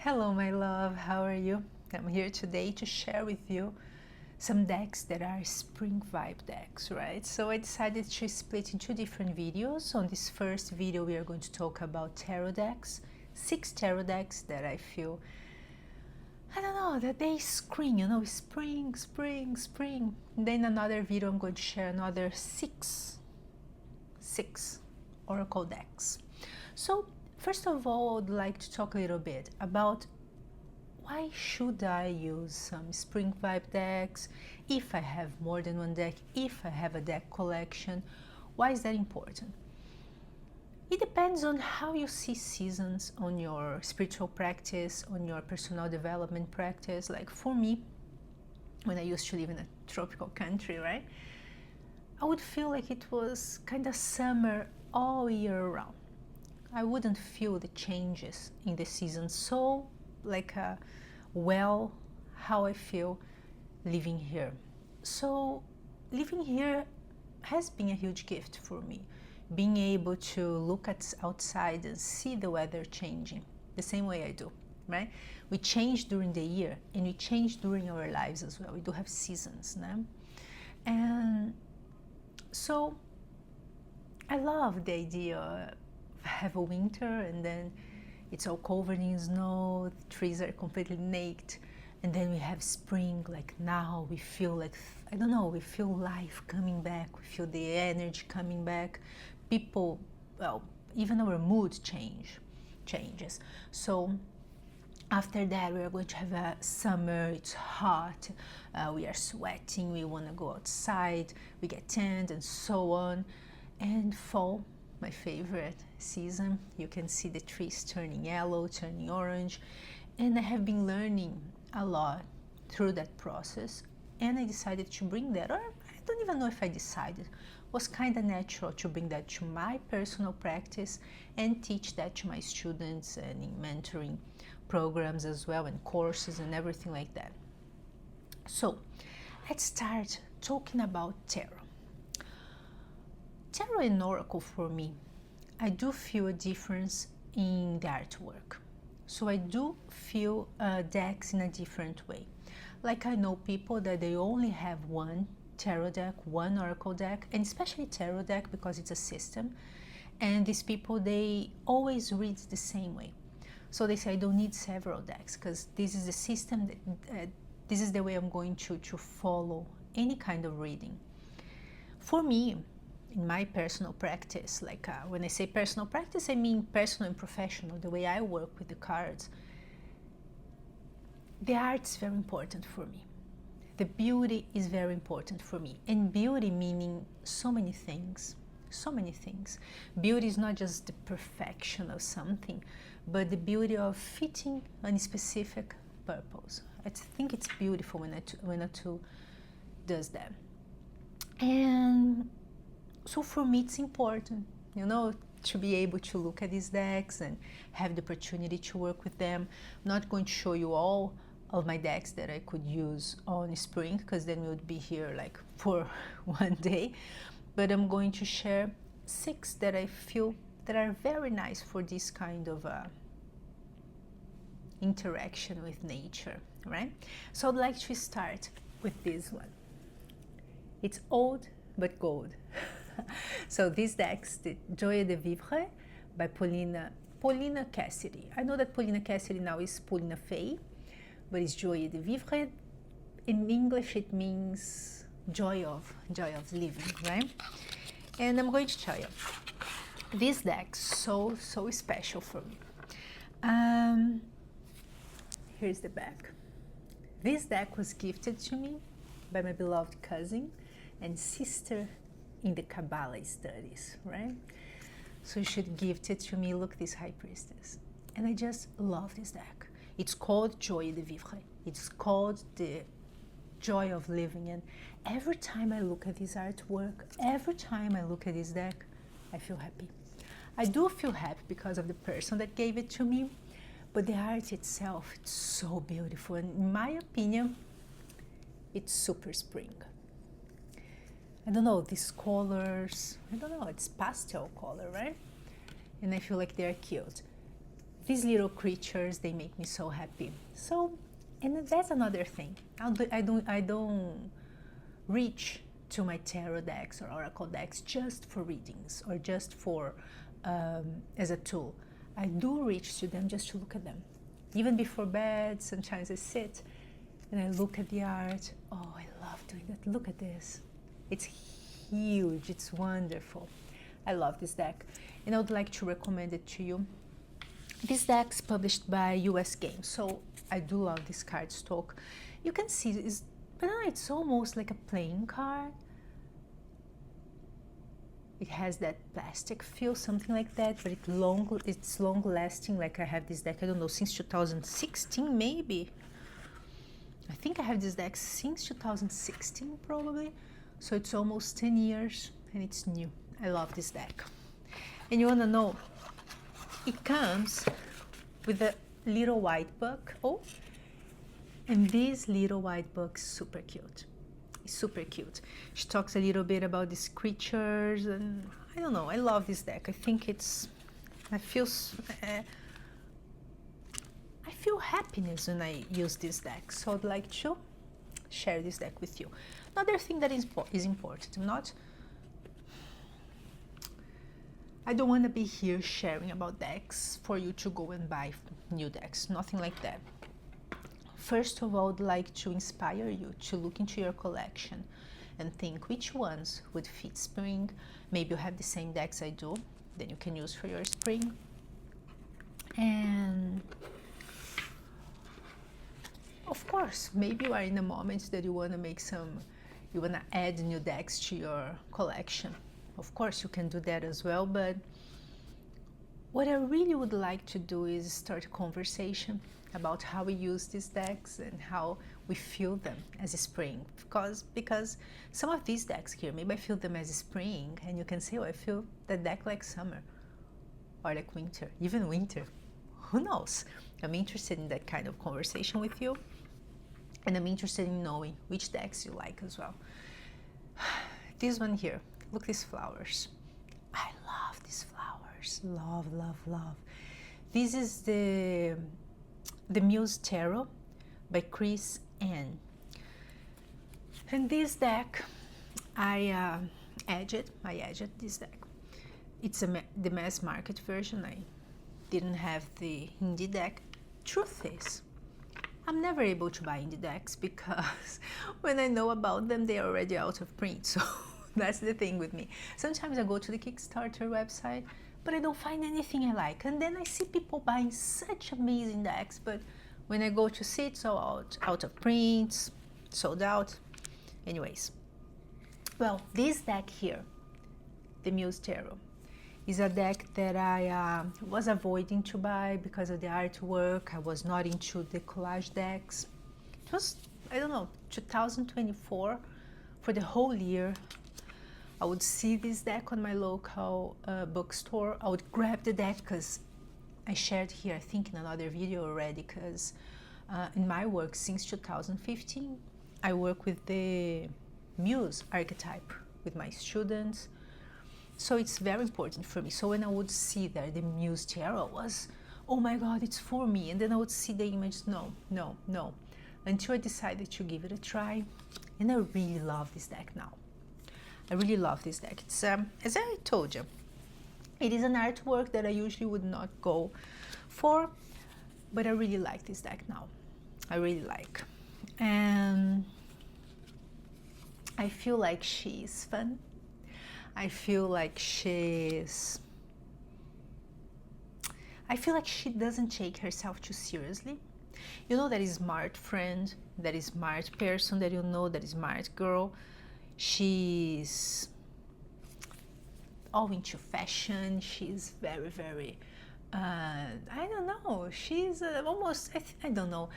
Hello my love, how are you? I'm here today to share with you some decks that are spring vibe decks, right? So I decided to split in two different videos. On this first video we are going to talk about tarot decks, 6 tarot decks that I feel, I don't know, that they scream, you know, spring, spring, spring. Then another video I'm going to share another six oracle decks. So first of all, I'd like to talk a little bit about why should I use some spring vibe decks, if I have more than one deck, if I have a deck collection. Why is that important? It depends on how you see seasons on your spiritual practice, on your personal development practice. Like for me, when I used to live in a tropical country, right, I would feel like it was kind of summer all year round. I wouldn't feel the changes in the season so like well how I feel living here. So living here has been a huge gift for me, being able to look at outside and see the weather changing the same way I do, right? We change during the year and we change during our lives as well. We do have seasons, no? And so I love the idea of have a winter and then it's all covered in snow, the trees are completely naked, and then we have spring. Like now we feel like, I don't know, we feel life coming back, we feel the energy coming back. People, well, even our mood changes. So after that we are going to have a summer, it's hot, we are sweating, we want to go outside, we get tanned and so on. And fall, my favorite season, you can see the trees turning yellow, turning orange, and I have been learning a lot through that process, and I decided to bring that, or I don't even know if I decided, it was kind of natural to bring that to my personal practice and teach that to my students and in mentoring programs as well, and courses and everything like that. So let's start talking about tarot. Tarot and Oracle for me, I do feel a difference in the artwork. So I do feel decks in a different way. Like I know people that they only have one tarot deck, one Oracle deck, and especially tarot deck because it's a system. And these people, they always read the same way. So they say I don't need several decks because this is the system, that, this is the way I'm going to follow any kind of reading. For me, in my personal practice, like when I say personal practice, I mean personal and professional, the way I work with the cards, the art is very important for me. The beauty is very important for me. And beauty meaning so many things, so many things. Beauty is not just the perfection of something, but the beauty of fitting a specific purpose. I think it's beautiful when a tool does that. And so for me, it's important, you know, to be able to look at these decks and have the opportunity to work with them. I'm not going to show you all of my decks that I could use on spring, because then we would be here like for one day. But I'm going to share 6 that I feel that are very nice for this kind of interaction with nature, right? So I'd like to start with this one. It's old but gold. So these decks, the Joie de Vivre by Paulina Cassidy. I know that Paulina Cassidy now is Paulina Fay, but it's Joie de Vivre. In English it means joy of living, right? And I'm going to tell you, this deck so special for me. Here's the back. This deck was gifted to me by my beloved cousin and sister in the Kabbalah studies, right? So she gifted to me, look, this High Priestess. And I just love this deck. It's called Joie de Vivre. It's called the joy of living. And every time I look at this artwork, every time I look at this deck, I feel happy. I do feel happy because of the person that gave it to me, but the art itself, it's so beautiful. And in my opinion, it's super spring. I don't know, these colors, I don't know, it's pastel color, right? And I feel like they're cute. these little creatures, they make me so happy. So, and that's another thing. I don't reach to my tarot decks or oracle decks just for readings or just for as a tool. I do reach to them just to look at them. Even before bed, sometimes I sit and I look at the art. Oh, I love doing that. Look at this. It's huge. It's wonderful. I love this deck, and I would like to recommend it to you. This deck's published by US Games, so I do love this card stock. You can see it's almost like a playing card. It has that plastic feel, something like that, but it's long lasting. Like I have this deck, I don't know, since 2016 maybe. I think I have this deck since 2016 probably. So it's almost 10 years and it's new. I love this deck. And you wanna know, it comes with a little white book. Oh, and this little white book is super cute. It's super cute. She talks a little bit about these creatures, and I don't know, I love this deck. I think I feel happiness when I use this deck. So I'd like to share this deck with you. Another thing that is important, I don't want to be here sharing about decks for you to go and buy new decks, nothing like that. First of all, I'd like to inspire you to look into your collection and think which ones would fit spring. Maybe you have the same decks I do, then you can use for your spring. And of course, maybe you are in a moment that you want to add new decks to your collection. Of course, you can do that as well, but what I really would like to do is start a conversation about how we use these decks and how we feel them as a spring. Because some of these decks here, maybe I feel them as a spring, and you can say, oh, I feel the deck like summer or like winter, even winter. Who knows? I'm interested in that kind of conversation with you, and I'm interested in knowing which decks you like as well. This one here, look, these flowers. I love these flowers. Love, love, love. This is the Muse Tarot by Chris N. And this deck, I edged this deck. It's the mass market version. I didn't have the indie deck. Truth is, I'm never able to buy indie decks because when I know about them, they are already out of print. So that's the thing with me. Sometimes I go to the Kickstarter website, but I don't find anything I like. And then I see people buying such amazing decks, but when I go to see it, so out of prints, sold out. Anyways, well, this deck here, the Muse Tarot, is a deck that I was avoiding to buy because of the artwork. I was not into the collage decks. It was, I don't know, 2024, for the whole year. I would see this deck on my local bookstore. I would grab the deck because I shared here, I think in another video already, because in my work since 2015, I work with the Muse archetype with my students. So it's very important for me. So when I would see there the Muse Tarot was, oh my God, it's for me. And then I would see the image, no, no, no. Until I decided to give it a try. And I really love this deck now. I really love this deck. It's, as I told you, it is an artwork that I usually would not go for, but I really like this deck now. I really like. And I feel like she's fun. I feel like she doesn't take herself too seriously. You know, that is smart friend, that is smart person that you know, that is smart girl. She's all into fashion. She's very, very, I don't know, she's almost, I don't know.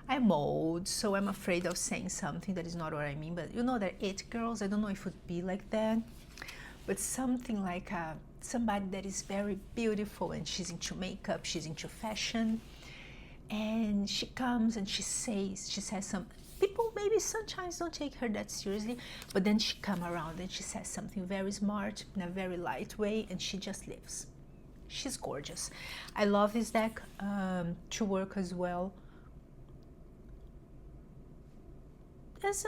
I'm old, so I'm afraid of saying something that is not what I mean, but you know, that it girls, I don't know if it would be like that, but something like somebody that is very beautiful and she's into makeup, she's into fashion, and she comes and she says some, people maybe sometimes don't take her that seriously, but then she come around and she says something very smart in a very light way, and she just leaves. She's gorgeous. I love this deck to work as well as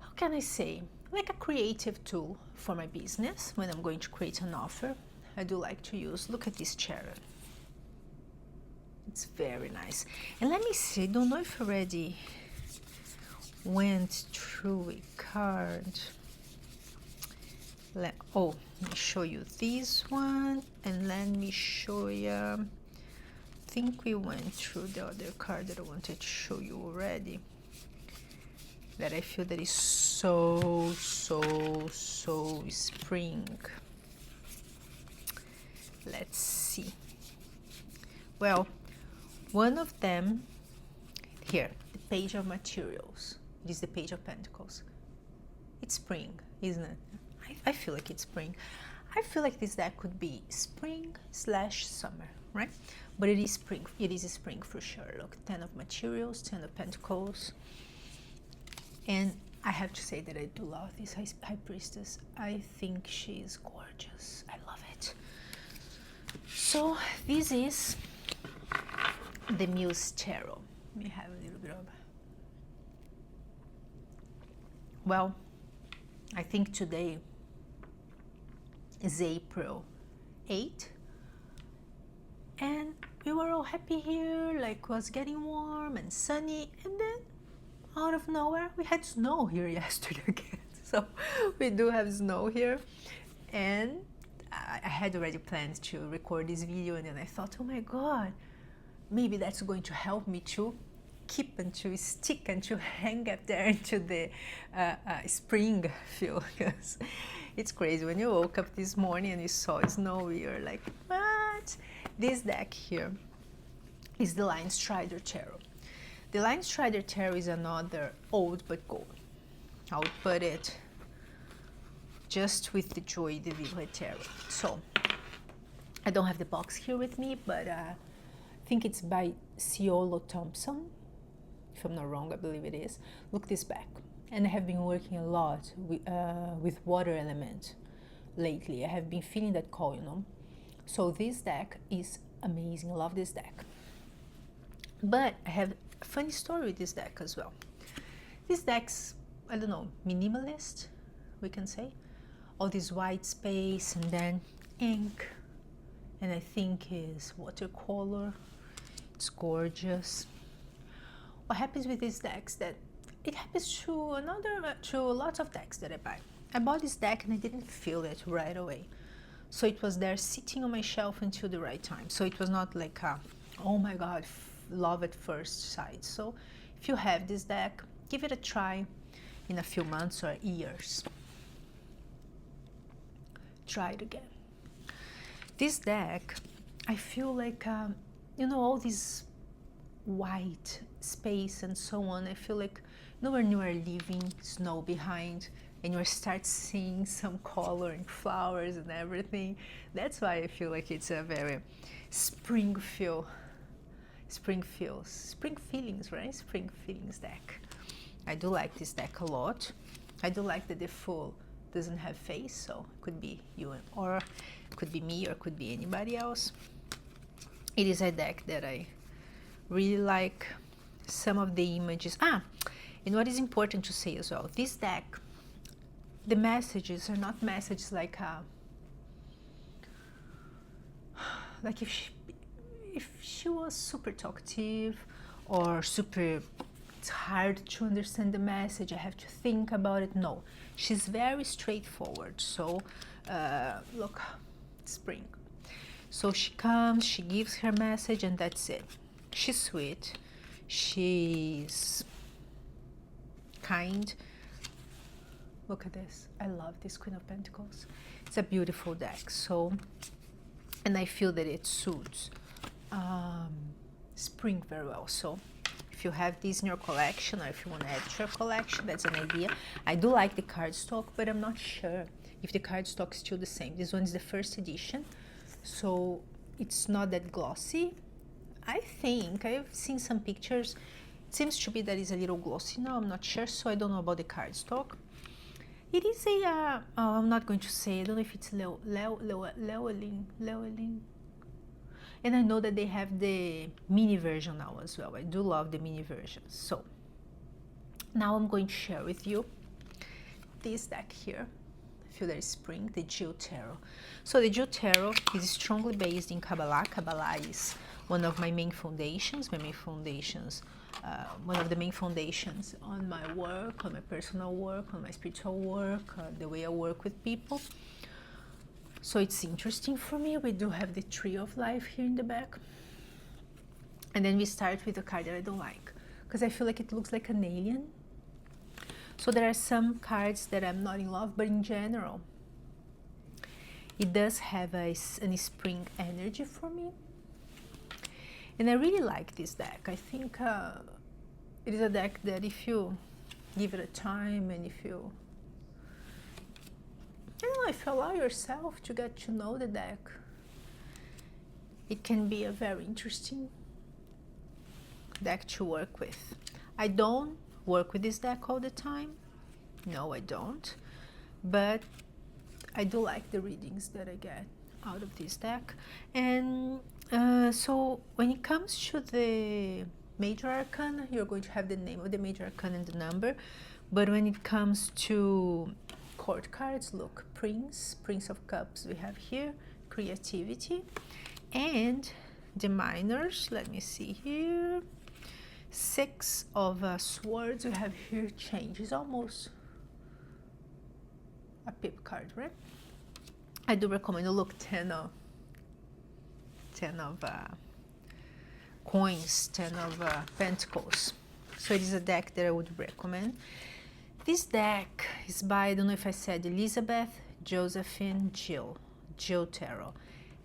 how can I say, like a creative tool for my business when I'm going to create an offer. I do like to use, look at this cherry. It's very nice. And let me see, I don't know if I already went through a card. Let me show you this one, and let me show you, I think we went through the other card that I wanted to show you already, that I feel that is so spring. Let's see. Well, one of them here, the Page of Materials. It is the Page of Pentacles. It's spring, isn't it? I feel like it's spring. I feel like this deck could be spring / summer, right? But it is spring. It is spring for sure. Look, 10 of Materials, 10 of Pentacles. And I have to say that I do love this High Priestess. I think she is gorgeous. I love it. So this is the Muse Tarot. Let me have a little bit of... Well, I think today is April 8th, and we were all happy here, like was getting warm and sunny, and then out of nowhere we had snow here yesterday again. So we do have snow here, and I had already planned to record this video, and then I thought, oh my god, maybe that's going to help me to keep and to stick and to hang up there into the spring feel, because it's crazy when you woke up this morning and you saw snow, you're like, what? This deck here is the Linestrider Tarot. The Linestrider Tarot is another old but gold. I would put it just with the Joie, the Vivre Tarot. So I don't have the box here with me, but I think it's by Siolo, Thompson. If I'm not wrong, I believe it is. Look this back. And I have been working a lot with water element lately. I have been feeling that call, you know. So this deck is amazing. I love this deck. But I have a funny story with this deck as well. This deck's, I don't know, minimalist, we can say. All this white space and then ink. And I think is watercolor. It's gorgeous. What happens with these decks that it happens to lots of decks that I buy. I bought this deck and I didn't feel it right away. So it was there sitting on my shelf until the right time. So it was not like a, oh my god, love at first sight. So if you have this deck, give it a try in a few months or years. Try it again. This deck, I feel like, you know, all this white space and so on, I feel like, you know, when you are leaving snow behind and you start seeing some color and flowers and everything, that's why I feel like it's a very spring feelings, right? Spring feelings deck. I do like this deck a lot. I do like that the Fool doesn't have face, so it could be you, or it could be me, or it could be anybody else. It is a deck that I really like. Some of the images. And what is important to say as well, this deck, the messages are not messages like if she was super talkative or super, it's hard to understand the message, I have to think about it. No, she's very straightforward. So look, spring. So she comes, she gives her message, and that's it. She's sweet, she's kind. Look at this. I love this Queen of Pentacles. It's a beautiful deck. So, and I feel that it suits spring very well. So if you have this in your collection, or if you want to add to your collection, that's an idea. I do like the cardstock, but I'm not sure if the cardstock is still the same. This one is the first edition, so it's not that glossy. I think I've seen some pictures. It seems to be that it's a little glossy now. I'm not sure, so I don't know about the cardstock. It is a, oh, I'm not going to say, I don't know if it's Llewellyn. And I know that they have the mini version now as well. I do love the mini versions. So now I'm going to share with you this deck here. I feel there is spring, the Gill Tarot. So the Gill Tarot is strongly based in Kabbalah. Kabbalah is one of my main foundations, one of the main foundations on my work, on my personal work, on my spiritual work, the way I work with people. So it's interesting for me. We do have the Tree of Life here in the back. And then we start with a card that I don't like, because I feel like it looks like an alien. So there are some cards that I'm not in love, but in general, it does have a spring energy for me. And I really like this deck. I think it is a deck that if you give it a time and if you, I don't know, if you allow yourself to get to know the deck, it can be a very interesting deck to work with. I don't work with this deck all the time. No, I don't. But I do like the readings that I get out of this deck. And so when it comes to the major arcana, you're going to have the name of the major arcana and the number. But when it comes to court cards, look, Prince of Cups we have here, creativity, and the minors, let me see here, Six of Swords we have here, change. Is almost a pip card, right? I do recommend you look, 10 of coins, 10 of Pentacles. So it is a deck that I would recommend. This deck is by, I don't know if I said Elizabeth, Josephine, Gill Tarot,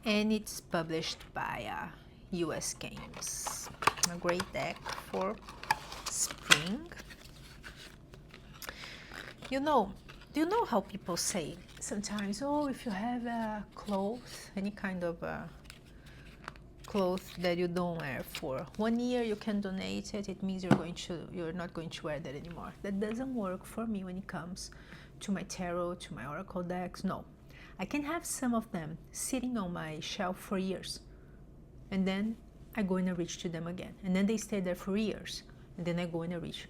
and it's published by US Games. A great deck for spring. You know, do you know how people say sometimes, oh, if you have a cloth, any kind of cloth that you don't wear for 1 year, you can donate it. It means you're not going to wear that anymore. That doesn't work for me when it comes to my tarot, to my oracle decks. No, I can have some of them sitting on my shelf for years, and then I go and I reach to them again, and then they stay there for years, and then I go and I reach.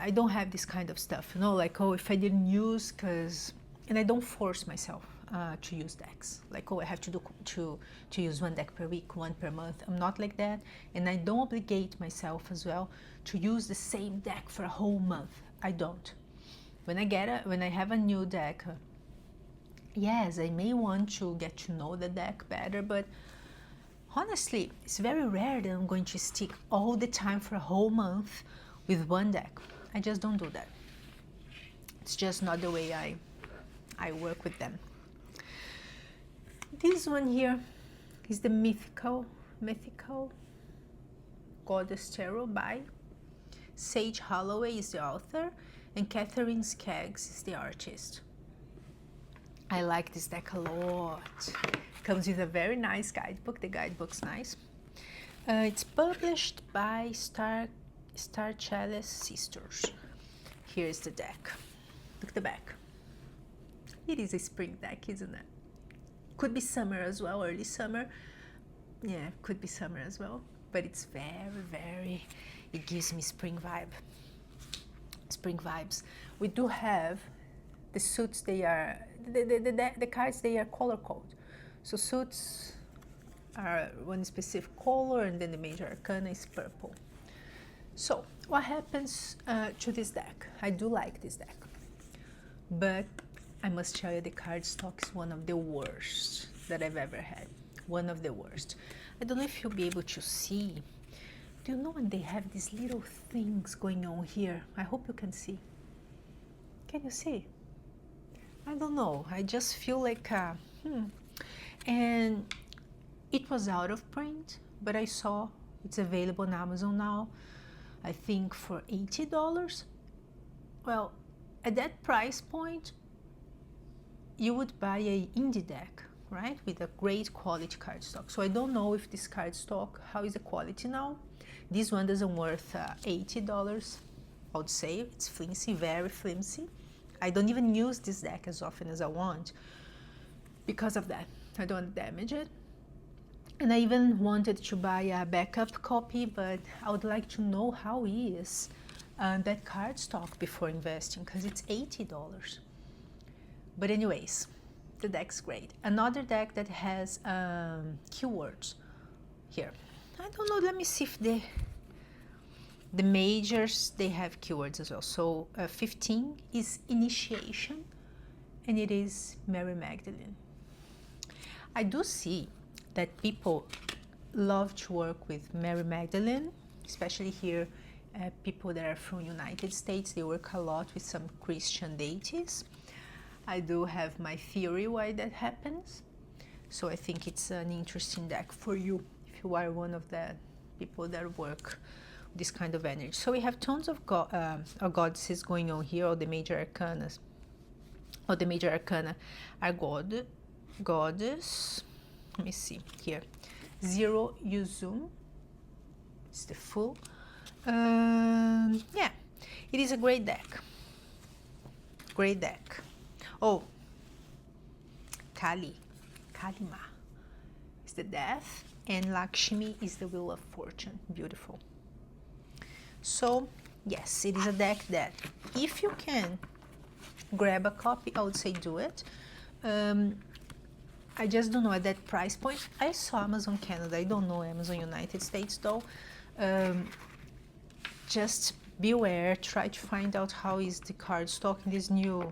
I don't have this kind of stuff, you know, like, oh, if I didn't use, and I don't force myself to use decks, like, oh, I have to use one deck per week, one per month. I'm not like that, and I don't obligate myself as well to use the same deck for a whole month. I don't. When I have a new deck, yes, I may want to get to know the deck better, but honestly, it's very rare that I'm going to stick all the time for a whole month with one deck. I just don't do that. It's just not the way I work with them. This one here is the Mythical Goddess Tarot by Sage Holloway is the author, and Catrin Skaggs is the artist. I like this deck a lot. Comes with a very nice guidebook. The guidebook's nice. It's published by Star Chalice Sisters. Here's the deck. Look at the back. It is a spring deck, isn't it? Could be summer as well, early summer. Yeah, could be summer as well. But it's very, it gives me spring vibes. We do have the suits, they are, the cards, they are color coded. So suits are one specific color, and then the major arcana is purple. So what happens to this deck? I do like this deck, but I must tell you the card stock is one of the worst that I've ever had. One of the worst. I don't know if you'll be able to see. Do you know when they have these little things going on here? I hope you can see. Can you see? I don't know. I just feel like, and it was out of print, but I saw it's available on Amazon now, I think for $80. Well, at that price point, you would buy a indie deck, right, with a great quality cardstock. So I don't know if this cardstock, how is the quality now? This one doesn't worth $80, I would say. It's flimsy, very flimsy. I don't even use this deck as often as I want because of that. I don't want to damage it. And I even wanted to buy a backup copy, but I would like to know how is that card stock before investing, because it's $80. But anyways, the deck's great. Another deck that has keywords here. I don't know, let me see if the majors, they have keywords as well. So 15 is initiation, and it is Mary Magdalene. I do see that people love to work with Mary Magdalene, especially here, people that are from United States, they work a lot with some Christian deities. I do have my theory why that happens. So I think it's an interesting deck for you, if you are one of the people that work this kind of energy. So we have tons of goddesses going on here, or the major arcana. Or the major arcana are goddess. Let me see here. 0 Yuzum is the full. Yeah, it is a great deck. Great deck. Oh, Kalima is the death, and Lakshmi is the wheel of fortune. Beautiful. So yes, it is a deck that if you can grab a copy, I would say do it. I just don't know at that price point. I saw Amazon Canada. I don't know Amazon United States though. Just beware. Try to find out how is the card stock in this new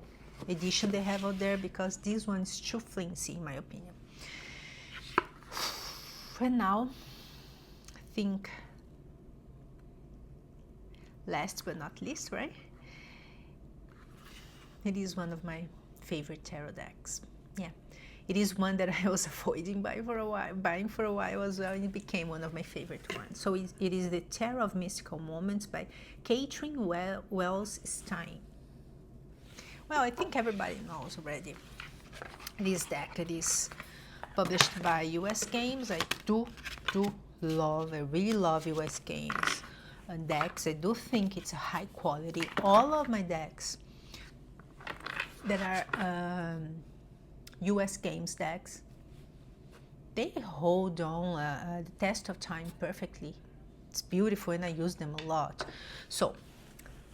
edition they have out there, because this one is too flimsy in my opinion. And now, I think last but not least, right? It is one of my favorite tarot decks. Yeah. It is one that I was avoiding buying for a while as well, and it became one of my favorite ones. So it is the Tarot of Mystical Moments by Catrin Welz-Stein. Well, I think everybody knows already this deck. It is published by US Games. I really love US Games decks. I do think it's a high quality. All of my decks that are US Games decks, they hold on the test of time perfectly. It's beautiful, and I use them a lot. So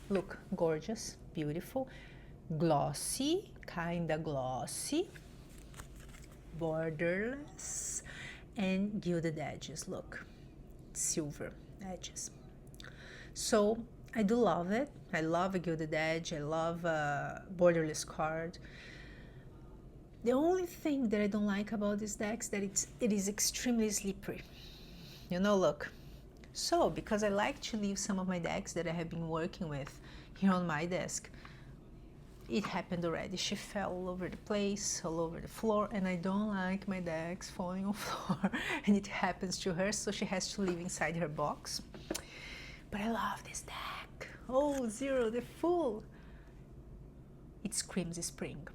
look, gorgeous, beautiful, glossy, kinda glossy, borderless, and gilded edges. Look, silver edges. So I do love it. I love a gilded edge. I love a borderless card. The only thing that I don't like about this deck is that it is extremely slippery. You know, look. So, because I like to leave some of my decks that I have been working with here on my desk, it happened already. She fell all over the place, all over the floor, and I don't like my decks falling on the floor. And it happens to her, so she has to live inside her box. But I love this deck. Oh, 0, the Fool. It screams spring.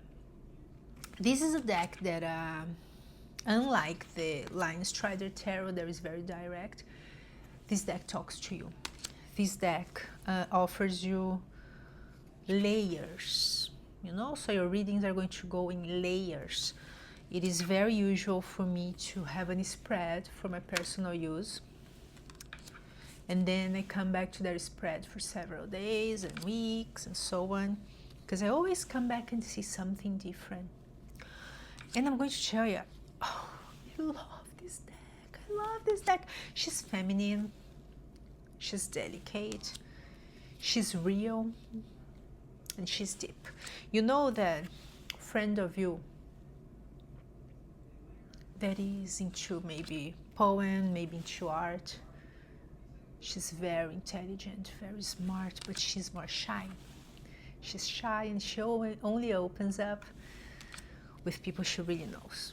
This is a deck that, unlike the Linestrider Tarot, that is very direct, this deck talks to you. This deck offers you layers, you know, so your readings are going to go in layers. It is very usual for me to have a spread for my personal use, and then I come back to that spread for several days and weeks and so on, because I always come back and see something different. And I'm going to tell you, oh, I love this deck. I love this deck. She's feminine. She's delicate. She's real. And she's deep. You know that friend of you that is into maybe poem, maybe into art. She's very intelligent, very smart, but she's more shy. She's shy, and she only opens up with people she really knows.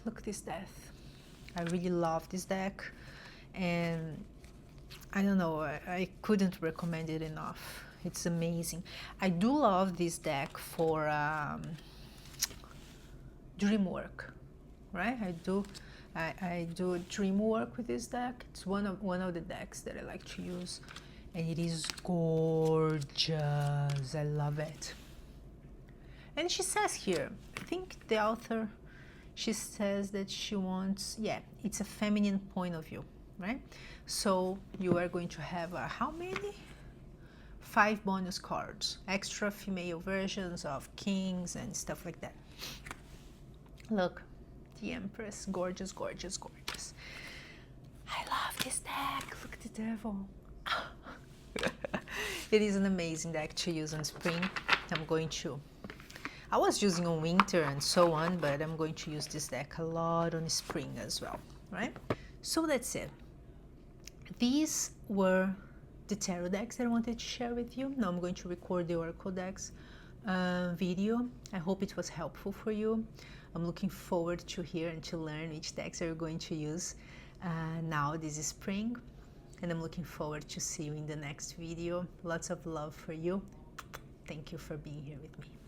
Look at this death. I really love this deck, and I don't know, I couldn't recommend it enough. It's amazing. I do love this deck for dream work, right? I do dream work with this deck. It's one of the decks that I like to use, and it is gorgeous. I love it. And she says here, I think the author, she says that she wants, yeah, it's a feminine point of view, right? So you are going to have how many? 5 bonus cards, extra female versions of kings and stuff like that. Look, the Empress, gorgeous, gorgeous, gorgeous. I love this deck. Look at the devil. It is an amazing deck to use on spring. I was using on winter and so on, but I'm going to use this deck a lot on spring as well, right? So that's it. These were the tarot decks that I wanted to share with you. Now I'm going to record the Oracle decks video. I hope it was helpful for you. I'm looking forward to hear and to learn which decks are you going to use now this spring. And I'm looking forward to see you in the next video. Lots of love for you. Thank you for being here with me.